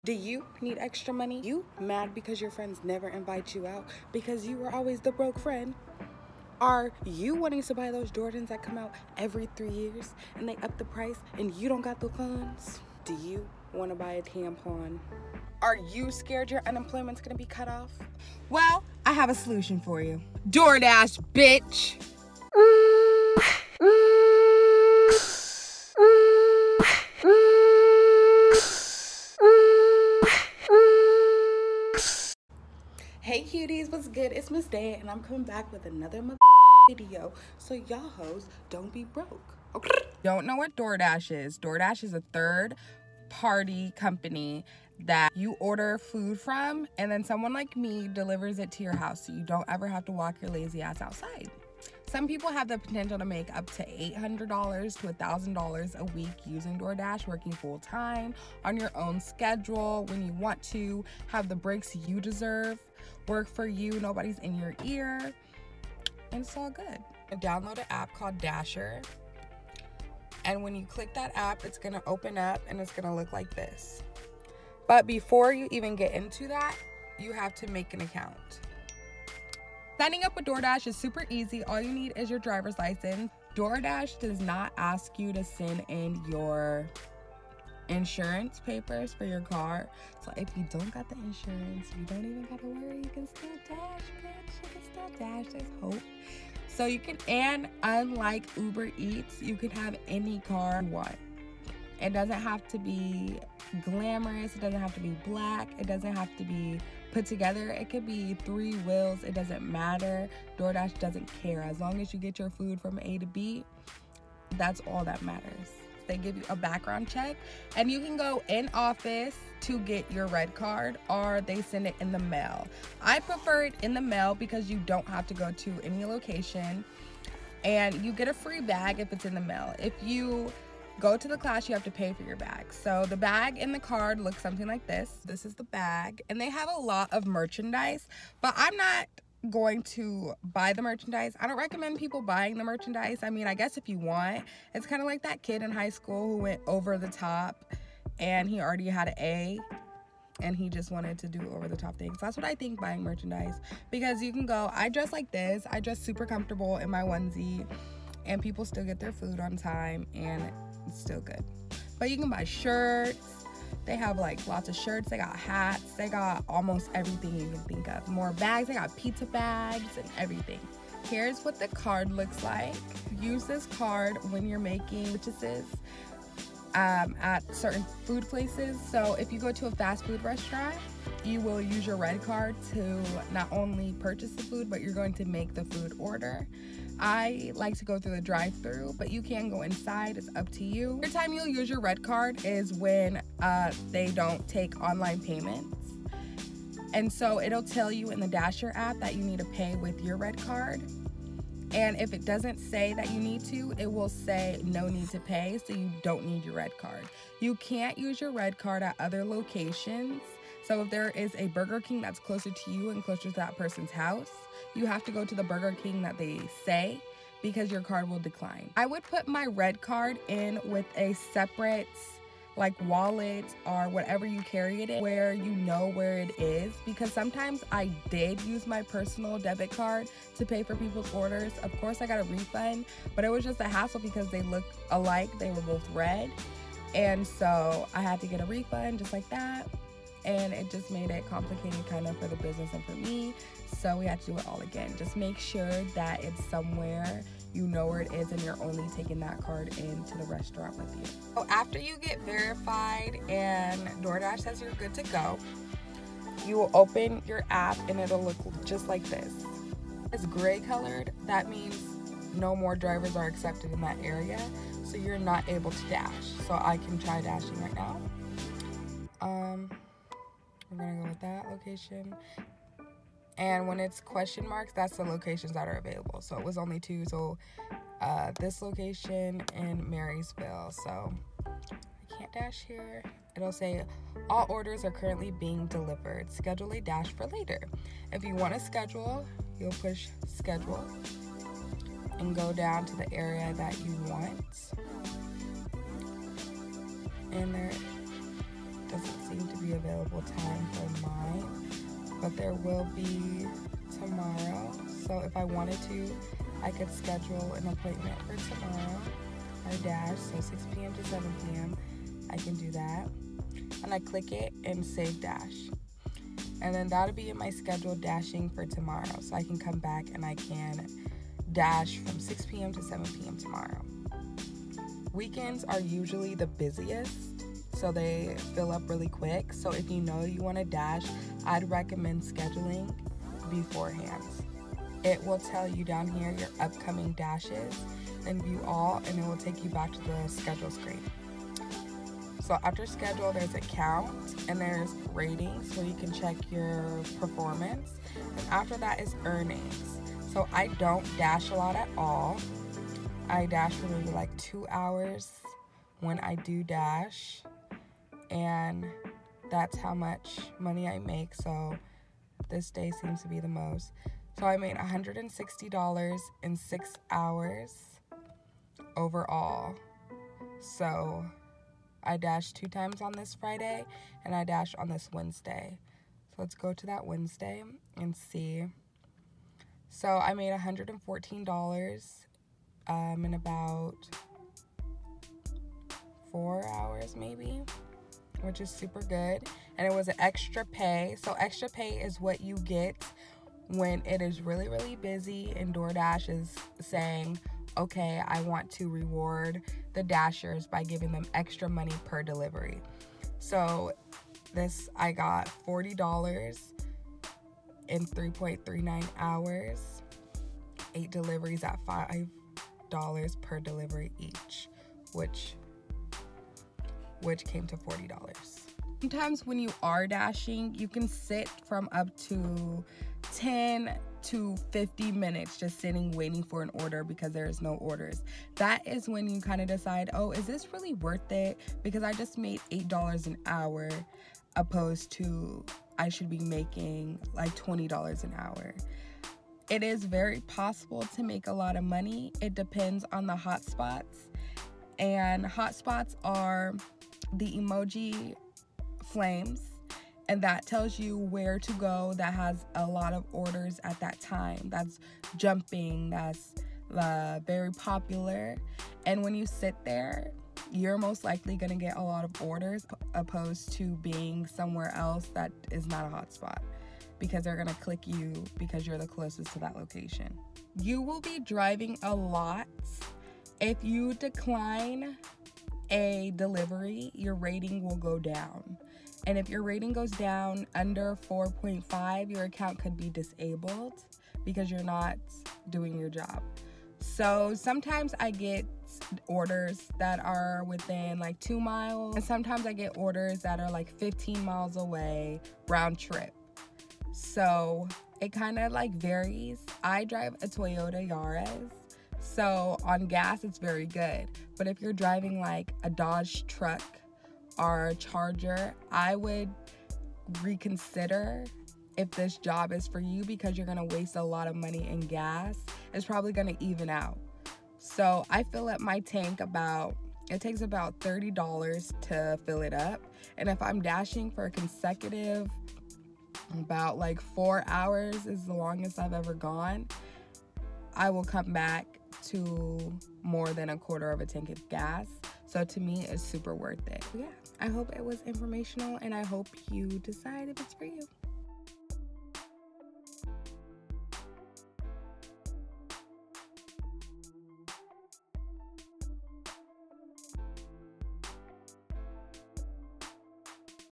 Do you need extra money? You mad because your friends never invite you out because you were always the broke friend? Are you wanting to buy those Jordans that come out every 3 years and they up the price and you don't got the funds? Do you want to buy a tampon? Are you scared your unemployment's gonna be cut off? Well, I have a solution for you. DoorDash, bitch! Hey cuties, what's good? It's Miss Day and I'm coming back with another video. So y'all hoes, don't be broke. Okay? Don't know what DoorDash is. DoorDash is a third-party company that you order food from, and then someone like me delivers it to your house, so you don't ever have to walk your lazy ass outside. Some people have the potential to make up to $800 to $1,000 a week using DoorDash, working full-time, on your own schedule, when you want to, have the breaks you deserve, work for you, nobody's in your ear, and it's all good. Download an app called Dasher, and when you click that app, it's gonna open up and it's gonna look like this. But before you even get into that, you have to make an account. Signing up with DoorDash is super easy. All you need is your driver's license. DoorDash does not ask you to send in your insurance papers for your car. So if you don't got the insurance, you don't even gotta worry. You can still dash, bitch. You can still dash. There's hope. So you can, and unlike Uber Eats, you can have any car you want. It doesn't have to be glamorous. It doesn't have to be black. It doesn't have to be put together. It could be 3 wheels. It doesn't matter. DoorDash doesn't care. As long as you get your food from A to B, that's all that matters. They give you a background check, and you can go in office to get your red card, or they send it in the mail. I prefer it in the mail because you don't have to go to any location, and you get a free bag if it's in the mail. If you go to the class, you have to pay for your bag. So the bag and the card looks something like this. This is the bag, and they have a lot of merchandise, but I'm not going to buy the merchandise. I don't recommend people buying the merchandise. I mean, I guess if you want, it's kind of like that kid in high school who went over the top and he already had an A and he just wanted to do over the top things. That's what I think buying merchandise, because you can go, I dress like this, I dress super comfortable in my onesie, and people still get their food on time and it's still good. But you can buy shirts. They have like lots of shirts, they got hats, they got almost everything you can think of. More bags, they got pizza bags and everything. Here's what the card looks like. Use this card when you're making purchases at certain food places. So if you go to a fast food restaurant, you will use your red card to not only purchase the food, but you're going to make the food order. I like to go through the drive-thru, but you can go inside, it's up to you. Every time you'll use your red card is when they don't take online payments. And so it'll tell you in the Dasher app that you need to pay with your red card. And if it doesn't say that you need to, it will say no need to pay, so you don't need your red card. You can't use your red card at other locations. So if there is a Burger King that's closer to you and closer to that person's house, you have to go to the Burger King that they say, because your card will decline. I would put my red card in with a separate like wallet or whatever you carry it in, where you know where it is, because sometimes I did use my personal debit card to pay for people's orders. Of course I got a refund, but it was just a hassle because they look alike, they were both red, and so I had to get a refund just like that, and it just made it complicated kind of for the business and for me, so we had to do it all again. Just make sure that it's somewhere you know where it is and you're only taking that card into the restaurant with you. So after you get verified and DoorDash says you're good to go, you will open your app and it'll look just like this. It's gray colored. That means no more drivers are accepted in that area, so you're not able to dash. So I can try dashing right now. We're gonna go with that location. And when it's question marks, that's the locations that are available. So it was only 2, so this location in Marysville. So I can't dash here. It'll say all orders are currently being delivered. Schedule a dash for later. If you want to schedule, you'll push schedule and go down to the area that you want. And there doesn't seem to be available time for mine, but there will be tomorrow. So if I wanted to, I could schedule an appointment for tomorrow, our dash, so 6 p.m. to 7 p.m. I can do that. And I click it and save dash. And then that'll be in my scheduled dashing for tomorrow. So I can come back and I can dash from 6 p.m. to 7 p.m. tomorrow. Weekends are usually the busiest, so they fill up really quick. So if you know you want to dash, I'd recommend scheduling beforehand. It will tell you down here your upcoming dashes, and view all, and it will take you back to the schedule screen. So after schedule, there's a count and there's ratings where you can check your performance. And after that is earnings. So I don't dash a lot at all. I dash for maybe like 2 hours when I do dash. And that's how much money I make. So this day seems to be the most. So I made $160 in 6 hours overall. So I dashed 2 times on this Friday, and I dashed on this Wednesday. So let's go to that Wednesday and see. So I made $114 in about 4 hours maybe, which is super good. And it was an extra pay. So extra pay is what you get when it is really, really busy and DoorDash is saying, okay, I want to reward the dashers by giving them extra money per delivery. So this, I got $40 in 3.39 hours, 8 deliveries at $5 per delivery each, which came to $40. Sometimes when you are dashing, you can sit from up to 10 to 50 minutes just sitting waiting for an order because there's no orders. That is when you kind of decide, oh, is this really worth it? Because I just made $8 an hour opposed to I should be making like $20 an hour. It is very possible to make a lot of money. It depends on the hotspots. And hotspots are the emoji flames, and that tells you where to go that has a lot of orders at that time. That's jumping, that's very popular. And when you sit there, you're most likely gonna get a lot of orders opposed to being somewhere else that is not a hotspot, because they're gonna click you because you're the closest to that location. You will be driving a lot. If you decline a delivery, your rating will go down. And if your rating goes down under 4.5, your account could be disabled because you're not doing your job. So sometimes I get orders that are within like 2 miles, and sometimes I get orders that are like 15 miles away, round trip. So it kind of like varies. I drive a Toyota Yaris, so on gas it's very good. But if you're driving like a Dodge truck or a Charger, I would reconsider if this job is for you, because you're gonna waste a lot of money in gas. It's probably gonna even out. So I fill up my tank it takes about $30 to fill it up. And if I'm dashing for a consecutive, about like 4 hours is the longest I've ever gone, I will come back to more than a quarter of a tank of gas. So to me, it's super worth it. Yeah, I hope it was informational, and I hope you decide if it's for you.